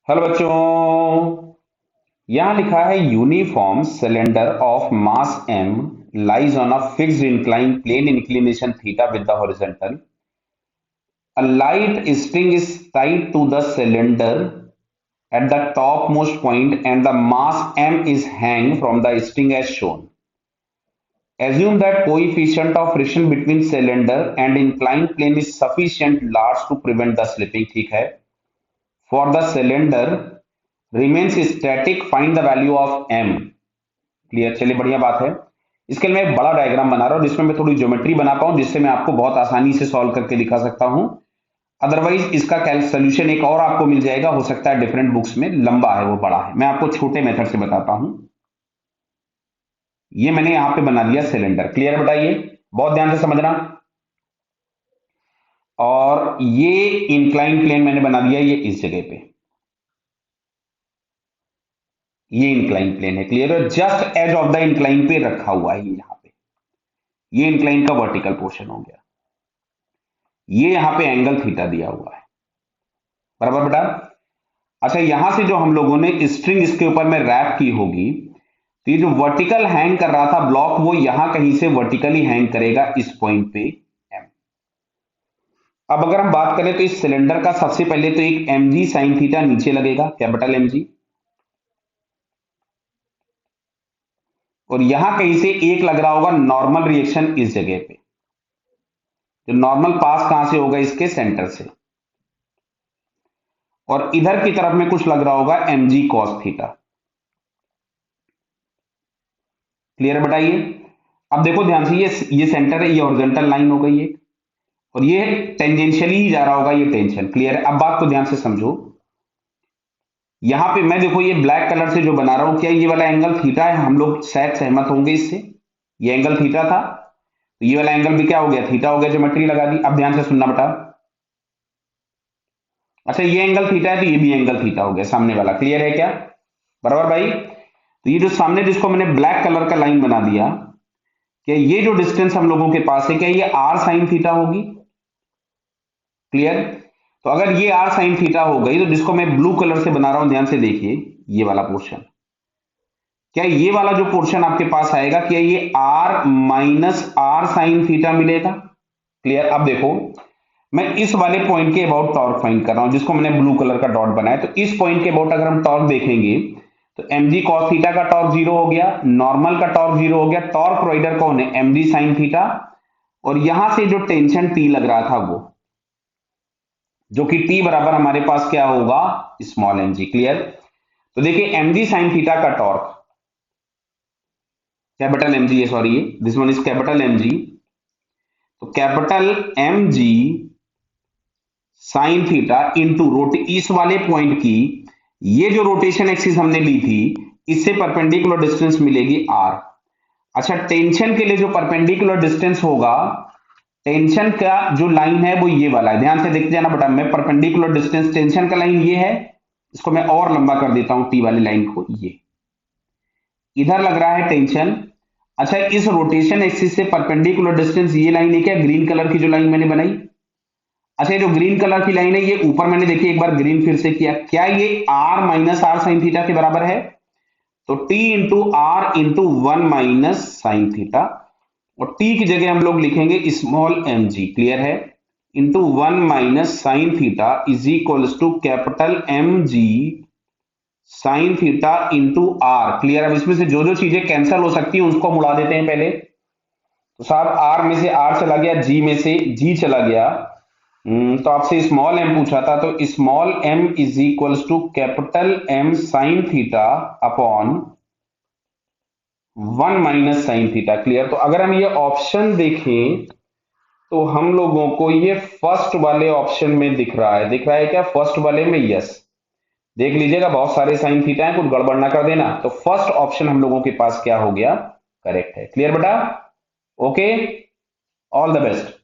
Hello बच्चों। यहां लिखा है uniform cylinder of mass m lies on a fixed inclined plane inclination theta with the horizontal. A light string is tied to the cylinder at the topmost point and the mass m is hang from the string as shown. Assume that coefficient of friction between cylinder and inclined plane is sufficient large to prevent the slipping. ठीक है। For the cylinder remains static, find the value of m. Clear, चलिए बढ़िया बात है। इसके लिए मैं एक बड़ा डायग्राम बना रहा हूं जिसमें मैं थोड़ी ज्योमेट्री बना पाऊं, जिससे मैं आपको बहुत आसानी से सॉल्व करके दिखा सकता हूं। अदरवाइज इसका सोल्यूशन एक और आपको मिल जाएगा, हो सकता है डिफरेंट बुक्स में, लंबा है वो बड़ा है। मैं आपको छोटे मेथड से बताता हूं। ये मैंने यहां पे बना दिया सिलेंडर। क्लियर है, बताइए, बहुत ध्यान से समझना। और ये इंक्लाइन प्लेन मैंने बना दिया ये इस जगह पे, ये इंक्लाइन प्लेन है। क्लियर है, just edge of the incline पे रखा हुआ है ये यहां पे। ये इंक्लाइन का वर्टिकल पोर्शन हो गया। ये यहां पे एंगल थीटा दिया हुआ है, बराबर बेटा। अच्छा, यहां से जो हम लोगों ने स्ट्रिंग इसके ऊपर में रैप की होगी, तो ये जो वर्टिकल हैंग कर रहा था ब्लॉक, वो यहां कहीं से वर्टिकली हैंग करेगा इस पॉइंट पे एम। अब अगर हम बात करें तो इस सिलेंडर का सबसे पहले तो एक एम जी साइन थीटा नीचे लगेगा, कैपिटल एम जी। और यहां कहीं से एक लग रहा होगा नॉर्मल रिएक्शन इस जगह पे। जो नॉर्मल पास कहां से होगा, इसके सेंटर से। और इधर की तरफ में कुछ लग रहा होगा M G cos theta. Clear है, बताइए। अब देखो ध्यान से, ये सेंटर है, ये हॉरिजॉन्टल लाइन हो गई है, और ये टेंजेंशियली ही जा रहा होगा ये टेंशन। क्लियर है। अब बात को ध्यान से समझो। यहां पे मैं देखो ये ब्लैक कलर से जो बना रहा हूं, क्या ये वाला एंगल थीटा है? हम लोग शायद सहमत होंगे इससे। ये एंगल थीटा था, तो ये वाला एंगल भी क्या हो गया, थीटा हो गया। ज्योमेट्री लगा दी। अब ध्यान से सुनना बेटा। अच्छा, ये एंगल थीटा है तो ये भी एंगल थीटा हो गया सामने वाला। क्लियर है क्या, बराबर भाई? तो ये जो सामने जिसको मैंने ब्लैक कलर का लाइन बना दिया, क्या ये जो डिस्टेंस हम लोगों के पास है, क्या ये आर साइन थीटा होगी? क्लियर। तो अगर ये आर साइन थीटा हो गई, तो जिसको मैं ब्लू कलर से बना रहा हूं, ध्यान से देखिए, ये वाला पोर्शन, क्या ये वाला जो पोर्शन आपके पास आएगा, क्या ये R minus R sine theta मिलेगा? क्लियर। अब देखो, मैं इस वाले पॉइंट के अबाउट टॉर्क फाइंड कर रहा हूं, जिसको मैंने ब्लू कलर का डॉट बनाया। तो इस पॉइंट के अबाउट अगर हम टॉर्क देखेंगे, तो एम जी कॉस थीटा का टॉर्क जीरो हो गया, नॉर्मल का टॉर्क जीरो हो गया। टॉर्क प्रोवाइडर कौन है? M G sine theta. और यहां से जो टेंशन टी लग रहा था, वो जो कि टी बराबर हमारे पास क्या होगा, स्मॉल एम जी। क्लियर। तो देखिए, एम जी साइन थीटा का टॉर्क कैपिटल एम जी है, sorry, this one is capital M G. तो capital M G sine theta into इस वाले पॉइंट की ये जो रोटेशन एक्सिस हमने ली थी, इससे परपेंडिकुलर डिस्टेंस मिलेगी आर। अच्छा, टेंशन के लिए जो परपेंडिकुलर डिस्टेंस होगा, टेंशन का जो लाइन है वो ये वाला है। ध्यान से देखते जाना बेटा। मैं परपेंडिकुलर डिस्टेंस, टेंशन का लाइन ये है, इसको मैं और लंबा कर देता हूं, टी वाली लाइन को। ये इधर लग रहा है टेंशन। अच्छा, इस रोटेशन एक्सिस से परपेंडिकुलर डिस्टेंस ये लाइन है, क्या ग्रीन कलर की जो लाइन मैंने बनाई। अच्छा, ये जो ग्रीन कलर की लाइन है, ये ऊपर मैंने देखिए एक बार ग्रीन फिर से किया, क्या ये R minus R sine theta के बराबर है? तो T into R into one minus sine theta, और टी की जगह हम लोग लिखेंगे स्मॉल एम जी। क्लियर है। Into one minus sine theta is equals to capital M G sine theta into R. Clear. अब इसमें से जो जो चीजें कैंसिल हो सकती है उसको हम उड़ा देते हैं पहले। तो साहब, आर में से आर चला गया, जी में से जी चला गया। तो आपसे स्मॉल एम पूछा था, तो small M is equals to capital M sine theta upon one minus sine theta. Clear. तो अगर हम ये ऑप्शन देखें, तो हम लोगों को ये फर्स्ट वाले ऑप्शन में दिख रहा है। दिख रहा है क्या फर्स्ट वाले में? यस। देख लीजिएगा, बहुत सारे साइन थीटा है, कुछ गड़बड़ ना कर देना। तो फर्स्ट ऑप्शन हम लोगों के पास क्या हो गया, करेक्ट है। क्लियर बेटा, ओके, ऑल द बेस्ट।